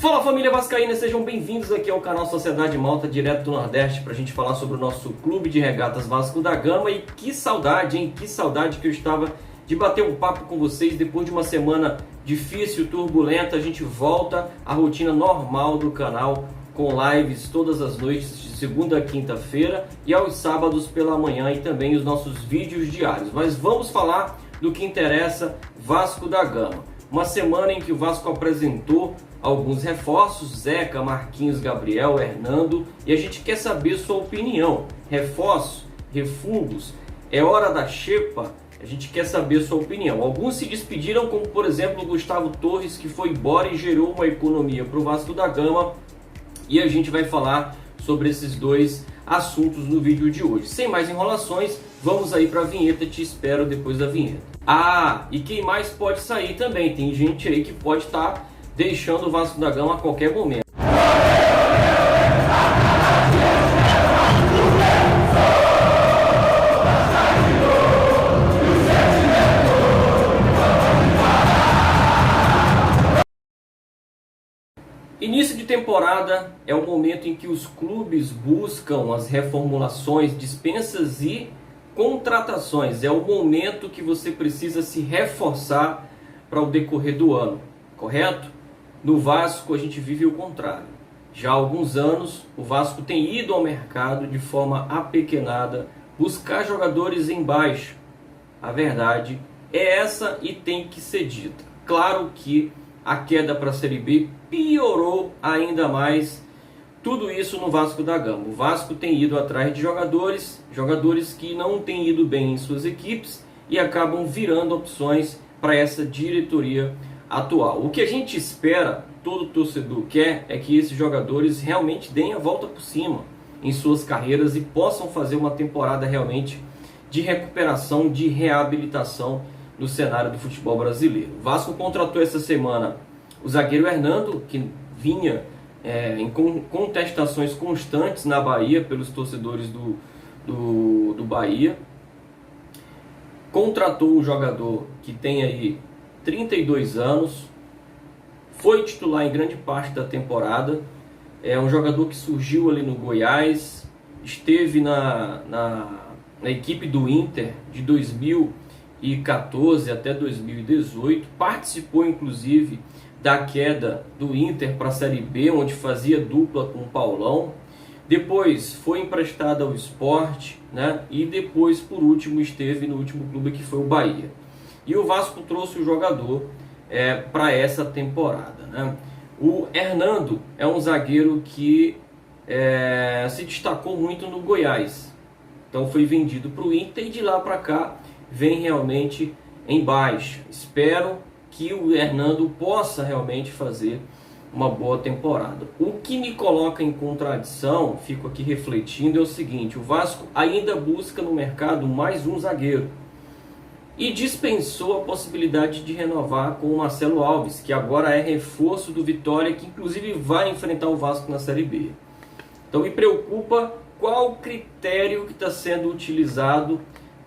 Fala, família vascaína, sejam bem-vindos aqui ao canal Sociedade Malta, direto do Nordeste, para a gente falar sobre o nosso clube de regatas Vasco da Gama. E que saudade, hein? Que saudade que eu estava de bater um papo com vocês depois de uma semana difícil, turbulenta. A gente volta à rotina normal do canal, com lives todas as noites, de segunda a quinta-feira e aos sábados pela manhã, e também os nossos vídeos diários. Mas vamos falar do que interessa, Vasco da Gama. Uma semana em que o Vasco apresentou alguns reforços, Zeca, Marquinhos, Gabriel, Hernando, e a gente quer saber sua opinião. Reforços, refugos, é hora da xepa? A gente quer saber sua opinião. Alguns se despediram, como por exemplo o Gustavo Torres, que foi embora e gerou uma economia para o Vasco da Gama, e a gente vai falar sobre esses dois assuntos no vídeo de hoje. Sem mais enrolações, vamos aí para a vinheta. Te espero depois da vinheta. Ah, e quem mais pode sair também? Tem gente aí que pode estar deixando o Vasco da Gama a qualquer momento. Início de temporada é o momento em que os clubes buscam as reformulações, dispensas e contratações. É o momento que você precisa se reforçar para o decorrer do ano, correto? No Vasco a gente vive o contrário. Já há alguns anos o Vasco tem ido ao mercado de forma apequenada, buscar jogadores em baixa. A verdade é essa e tem que ser dita. Claro que a queda para a Série B piorou ainda mais tudo isso no Vasco da Gama. O Vasco tem ido atrás de jogadores que não têm ido bem em suas equipes e acabam virando opções para essa diretoria atual. O que a gente espera, todo torcedor quer, é que esses jogadores realmente deem a volta por cima em suas carreiras e possam fazer uma temporada realmente de recuperação, de reabilitação no cenário do futebol brasileiro. O Vasco contratou essa semana o zagueiro Hernando, que vinha em contestações constantes na Bahia pelos torcedores do Bahia. Contratou um jogador que tem aí 32 anos, foi titular em grande parte da temporada, é um jogador que surgiu ali no Goiás, esteve na equipe do Inter de 2014 até 2018, participou inclusive da queda do Inter para a Série B, onde fazia dupla com o Paulão. Depois foi emprestado ao Sport, né? E depois, por último, esteve no último clube, que foi o Bahia. E o Vasco trouxe o jogador para essa temporada, né? O Hernando é um zagueiro que se destacou muito no Goiás. Então foi vendido para o Inter e de lá para cá vem realmente em baixa. Espero que o Hernando possa realmente fazer uma boa temporada. O que me coloca em contradição, fico aqui refletindo, é o seguinte: o Vasco ainda busca no mercado mais um zagueiro e dispensou a possibilidade de renovar com o Marcelo Alves, que agora é reforço do Vitória, que inclusive vai enfrentar o Vasco na Série B. Então me preocupa qual o critério que está sendo utilizado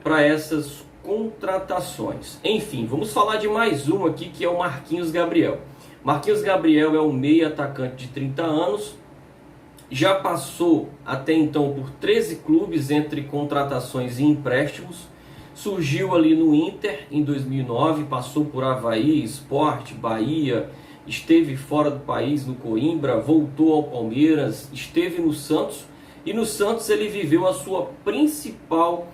para essas contratações. Enfim, vamos falar de mais uma aqui, que é o Marquinhos Gabriel. Marquinhos Gabriel é um meia atacante de 30 anos, já passou até então por 13 clubes entre contratações e empréstimos, surgiu ali no Inter em 2009, passou por Avaí, Sport, Bahia, esteve fora do país no Coimbra, voltou ao Palmeiras, esteve no Santos, e no Santos ele viveu a sua principal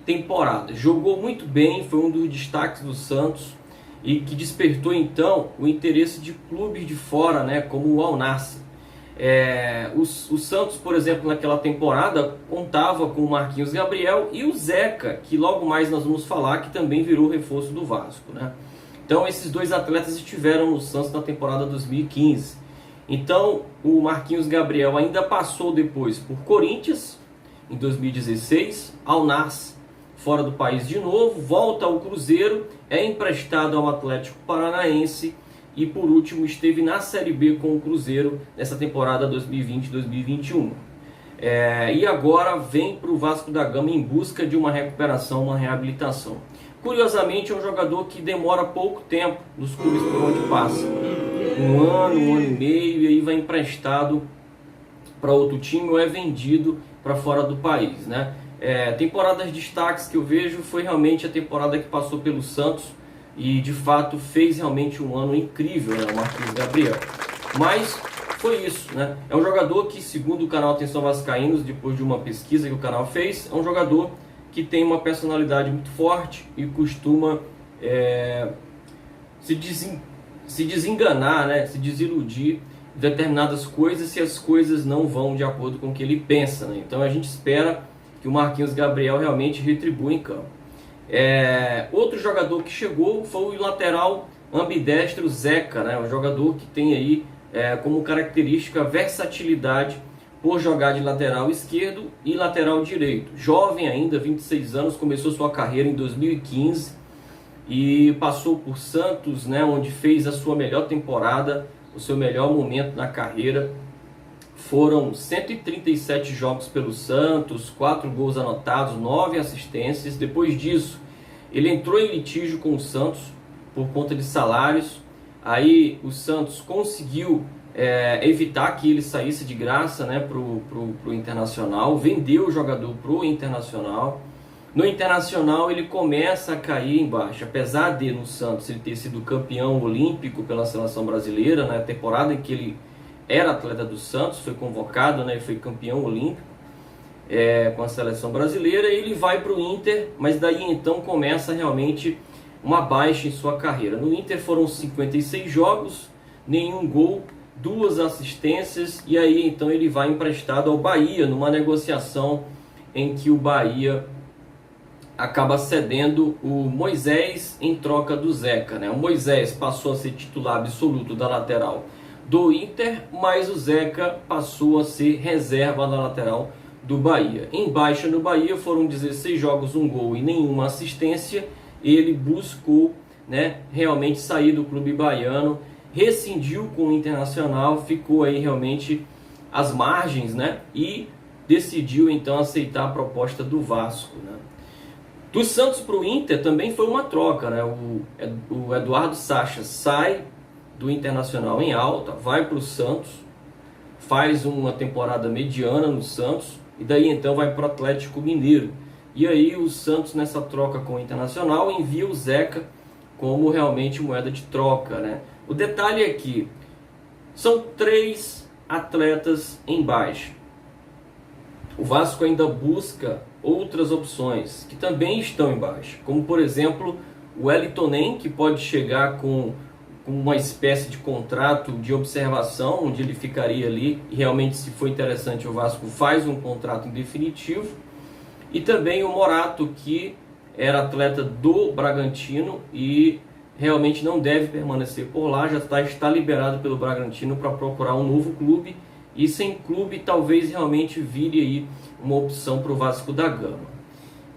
temporada. Jogou muito bem, foi um dos destaques do Santos e que despertou então o interesse de clubes de fora, né, como o Al Nassr. O Santos, por exemplo, naquela temporada contava com o Marquinhos Gabriel e o Zeca, que logo mais nós vamos falar, que também virou reforço do Vasco, né? Então esses dois atletas estiveram no Santos na temporada 2015. Então o Marquinhos Gabriel ainda passou depois por Corinthians em 2016, Al Nassr fora do país de novo, volta ao Cruzeiro, é emprestado ao Atlético Paranaense e por último esteve na Série B com o Cruzeiro nessa temporada 2020-2021. E agora vem para o Vasco da Gama em busca de uma recuperação, uma reabilitação. Curiosamente é um jogador que demora pouco tempo nos clubes por onde passa. um ano e meio, e aí vai emprestado para outro time ou é vendido para fora do país, né? Temporadas destaques que eu vejo foi realmente a temporada que passou pelo Santos e de fato fez realmente um ano incrível, né, o Marquinhos Gabriel. Mas foi isso, né? É um jogador que, segundo o canal Atenção Vascaínos, depois de uma pesquisa que o canal fez, é um jogador que tem uma personalidade muito forte e costuma se desenganar, né? Se desiludir de determinadas coisas se as coisas não vão de acordo com o que ele pensa, né? Então a gente espera que o Marquinhos Gabriel realmente retribua em campo. Outro jogador que chegou foi o lateral ambidestro Zeca, né? Um jogador que tem aí como característica versatilidade por jogar de lateral esquerdo e lateral direito. Jovem ainda, 26 anos, começou sua carreira em 2015 e passou por Santos, né? Onde fez a sua melhor temporada, o seu melhor momento na carreira. Foram 137 jogos pelo Santos, 4 gols anotados, 9 assistências. Depois disso, ele entrou em litígio com o Santos por conta de salários. Aí o Santos conseguiu evitar que ele saísse de graça, né, pro Internacional. Vendeu o jogador pro Internacional. No Internacional ele começa a cair embaixo. Apesar de no Santos ele ter sido campeão olímpico pela seleção brasileira, na temporada em que ele era atleta do Santos, foi convocado, né, e foi campeão olímpico com a seleção brasileira. Ele vai para o Inter, mas daí então começa realmente uma baixa em sua carreira. No Inter foram 56 jogos, nenhum gol, 2 assistências, e aí então ele vai emprestado ao Bahia, numa negociação em que o Bahia acaba cedendo o Moisés em troca do Zeca, né? O Moisés passou a ser titular absoluto da lateral do Inter, mas o Zeca passou a ser reserva na lateral do Bahia. Em baixa no Bahia foram 16 jogos, 1 gol e nenhuma assistência. Ele buscou, né, realmente sair do clube baiano, rescindiu com o Internacional, ficou aí realmente às margens, né, e decidiu então aceitar a proposta do Vasco, né. Do Santos para o Inter também foi uma troca, né? O Eduardo Sacha sai do Internacional em alta, vai para o Santos, faz uma temporada mediana no Santos e daí então vai para o Atlético Mineiro. E aí o Santos, nessa troca com o Internacional, envia o Zeca como realmente moeda de troca, né? O detalhe é que são 3 atletas em baixa. O Vasco ainda busca outras opções que também estão em baixa, como por exemplo o Wellington Nem, que pode chegar com uma espécie de contrato de observação, onde ele ficaria ali e realmente, se for interessante, o Vasco faz um contrato em definitivo. E também o Morato, que era atleta do Bragantino e realmente não deve permanecer por lá, já está liberado pelo Bragantino para procurar um novo clube, e sem clube talvez realmente vire aí uma opção para o Vasco da Gama.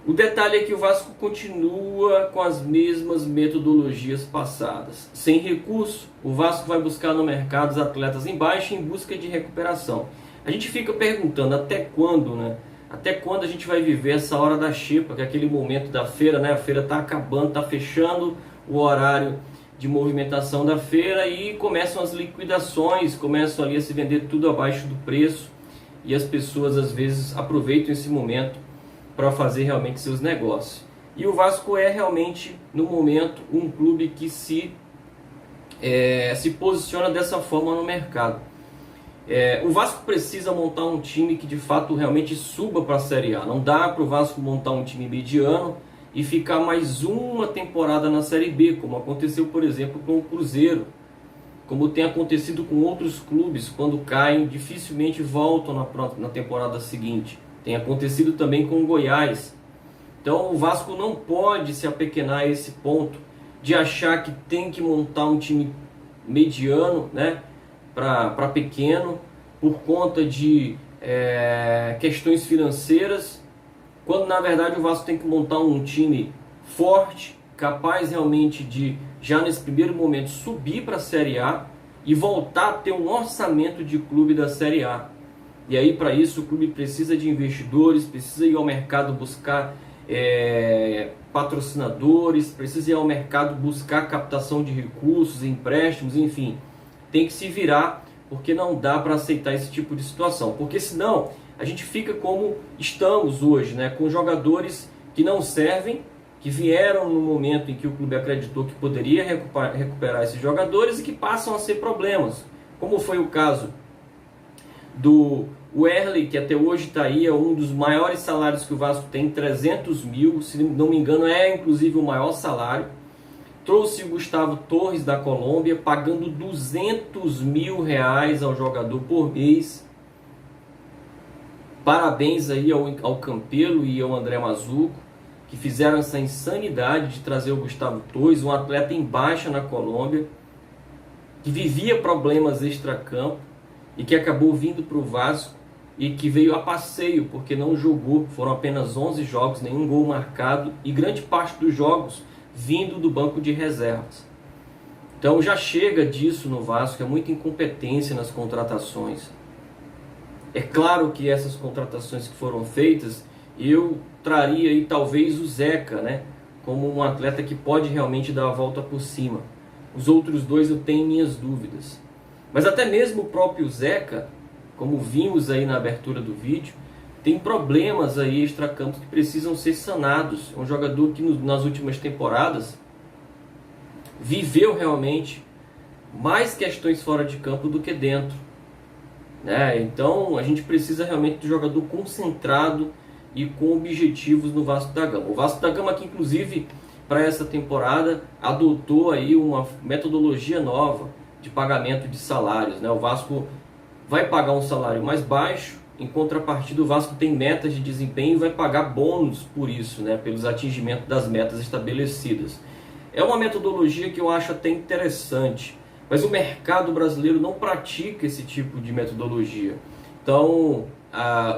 O detalhe é que o Vasco continua com as mesmas metodologias passadas. Sem recurso, o Vasco vai buscar no mercado os atletas em baixa em busca de recuperação. A gente fica perguntando até quando, né? Até quando a gente vai viver essa hora da xepa, que é aquele momento da feira, né? A feira está acabando, está fechando o horário de movimentação da feira e começam as liquidações, começam ali a se vender tudo abaixo do preço e as pessoas às vezes aproveitam esse momento para fazer realmente seus negócios. E o Vasco é realmente, no momento, um clube que se posiciona dessa forma no mercado. O Vasco precisa montar um time que de fato realmente suba para a Série A. Não dá para o Vasco montar um time mediano e ficar mais uma temporada na Série B, como aconteceu, por exemplo, com o Cruzeiro, como tem acontecido com outros clubes. Quando caem, dificilmente voltam na temporada seguinte. Tem acontecido também com o Goiás. Então o Vasco não pode se apequenar a esse ponto de achar que tem que montar um time mediano, né, para pequeno, por conta de questões financeiras, quando na verdade o Vasco tem que montar um time forte, capaz realmente de, já nesse primeiro momento, subir para a Série A e voltar a ter um orçamento de clube da Série A. E aí, para isso, o clube precisa de investidores, precisa ir ao mercado buscar patrocinadores, precisa ir ao mercado buscar captação de recursos, empréstimos, enfim. tem que se virar, porque não dá para aceitar esse tipo de situação. Porque senão a gente fica como estamos hoje, né? Com jogadores que não servem, que vieram no momento em que o clube acreditou que poderia recuperar esses jogadores e que passam a ser problemas. Como foi o caso do Wesley, que até hoje está aí, é um dos maiores salários que o Vasco tem, 300 mil, se não me engano é inclusive o maior salário. Trouxe o Gustavo Torres da Colômbia, pagando 200 mil reais ao jogador por mês. Parabéns aí ao Campelo e ao André Mazuco, que fizeram essa insanidade de trazer o Gustavo Torres, um atleta em baixa na Colômbia, que vivia problemas extracampo e que acabou vindo para o Vasco e que veio a passeio porque não jogou. Foram apenas 11 jogos, nenhum gol marcado e grande parte dos jogos vindo do banco de reservas. Então já chega disso no Vasco, é muita incompetência nas contratações. É claro que essas contratações que foram feitas, eu traria aí talvez o Zeca, né, como um atleta que pode realmente dar a volta por cima. Os outros dois eu tenho minhas dúvidas. Mas até mesmo o próprio Zeca, como vimos aí na abertura do vídeo, tem problemas aí extracampos que precisam ser sanados. É um jogador que nas últimas temporadas viveu realmente mais questões fora de campo do que dentro, né? Então a gente precisa realmente de um jogador concentrado e com objetivos no Vasco da Gama. O Vasco da Gama que inclusive para essa temporada adotou aí uma metodologia nova de pagamento de salários, né? O Vasco vai pagar um salário mais baixo, em contrapartida o Vasco tem metas de desempenho e vai pagar bônus por isso, né? Pelos atingimentos das metas estabelecidas. É uma metodologia que eu acho até interessante, mas o mercado brasileiro não pratica esse tipo de metodologia. Então,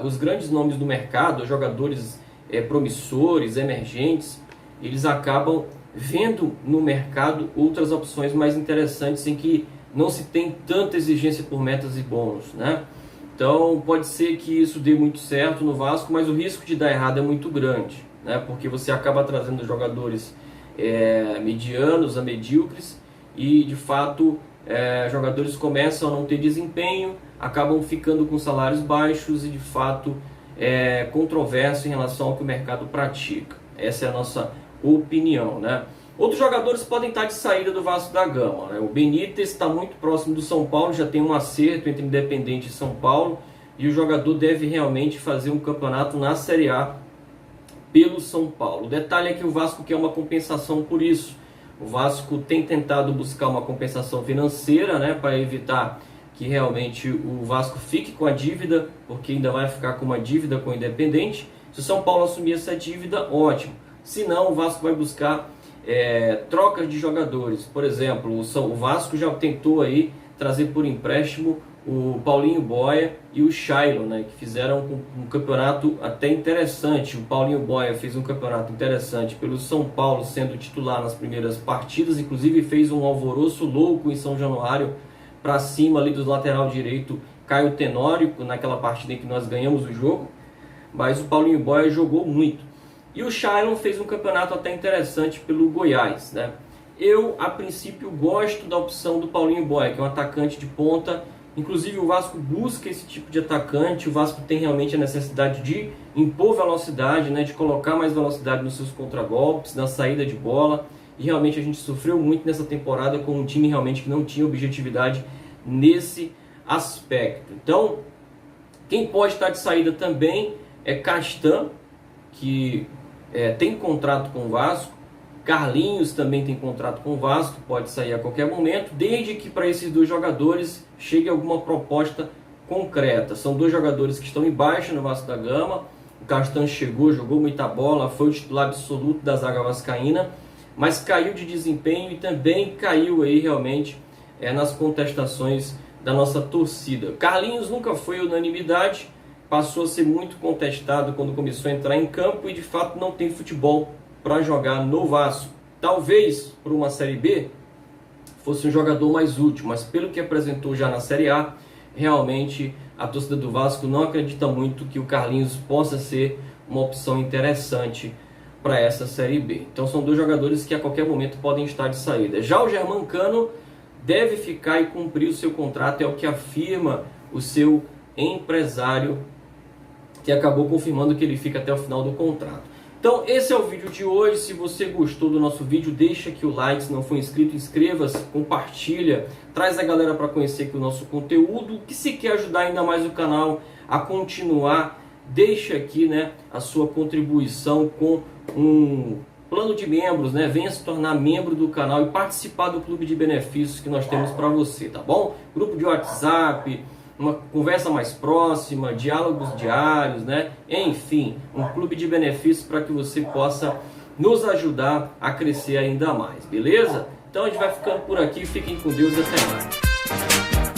os grandes nomes do mercado, os jogadores promissores, emergentes, eles acabam vendo no mercado outras opções mais interessantes em que não se tem tanta exigência por metas e bônus, né? Então pode ser que isso dê muito certo no Vasco, mas o risco de dar errado é muito grande, né? Porque você acaba trazendo jogadores medianos a medíocres e de fato jogadores começam a não ter desempenho, acabam ficando com salários baixos e de fato controverso em relação ao que o mercado pratica. Essa é a nossa opinião, né? Outros jogadores podem estar de saída do Vasco da Gama, né? O Benítez está muito próximo do São Paulo, já tem um acerto entre Independente e São Paulo, e o jogador deve realmente fazer um campeonato na Série A pelo São Paulo. O detalhe é que o Vasco quer uma compensação por isso. O Vasco tem tentado buscar uma compensação financeira, né, para evitar que realmente o Vasco fique com a dívida, porque ainda vai ficar com uma dívida com o Independente. Se o São Paulo assumir essa dívida, ótimo. Se não, o Vasco vai buscar trocas de jogadores. Por exemplo, o Vasco já tentou aí trazer por empréstimo o Paulinho Boia e o Shailon, né, que fizeram um campeonato até interessante. O Paulinho Boia fez um campeonato interessante pelo São Paulo, sendo titular nas primeiras partidas, inclusive fez um alvoroço louco em São Januário para cima ali do lateral direito Caio Tenório, naquela partida em que nós ganhamos o jogo. Mas o Paulinho Boia jogou muito. E o Shailon fez um campeonato até interessante pelo Goiás, né? Eu, a princípio, gosto da opção do Paulinho Boia, que é um atacante de ponta. Inclusive, o Vasco busca esse tipo de atacante. O Vasco tem realmente a necessidade de impor velocidade, né? De colocar mais velocidade nos seus contragolpes, na saída de bola. E realmente a gente sofreu muito nessa temporada com um time realmente que não tinha objetividade nesse aspecto. Então, quem pode estar de saída também é Castan, que tem contrato com o Vasco. Carlinhos também tem contrato com o Vasco, pode sair a qualquer momento, desde que para esses dois jogadores chegue alguma proposta concreta. São dois jogadores que estão em baixa no Vasco da Gama. O Castan chegou, jogou muita bola, foi o titular absoluto da zaga vascaína, mas caiu de desempenho e também caiu aí realmente nas contestações da nossa torcida. Carlinhos nunca foi unanimidade, passou a ser muito contestado quando começou a entrar em campo e de fato não tem futebol para jogar no Vasco. Talvez por uma Série B fosse um jogador mais útil, mas pelo que apresentou já na Série A, realmente a torcida do Vasco não acredita muito que o Carlinhos possa ser uma opção interessante para essa Série B. Então são dois jogadores que a qualquer momento podem estar de saída. Já o Germancano deve ficar e cumprir o seu contrato, é o que afirma o seu empresário, que acabou confirmando que ele fica até o final do contrato. Então esse é o vídeo de hoje. Se você gostou do nosso vídeo, deixa aqui o like. Se não for inscrito, inscreva-se, compartilha, traz a galera para conhecer aqui o nosso conteúdo. Que se quer ajudar ainda mais o canal a continuar, deixa aqui, né, a sua contribuição com um plano de membros, né? Venha se tornar membro do canal e participar do clube de benefícios que nós temos para você, tá bom? Grupo de WhatsApp, uma conversa mais próxima, diálogos diários, né? Enfim, um clube de benefícios para que você possa nos ajudar a crescer ainda mais, beleza? Então a gente vai ficando por aqui, fiquem com Deus e até mais.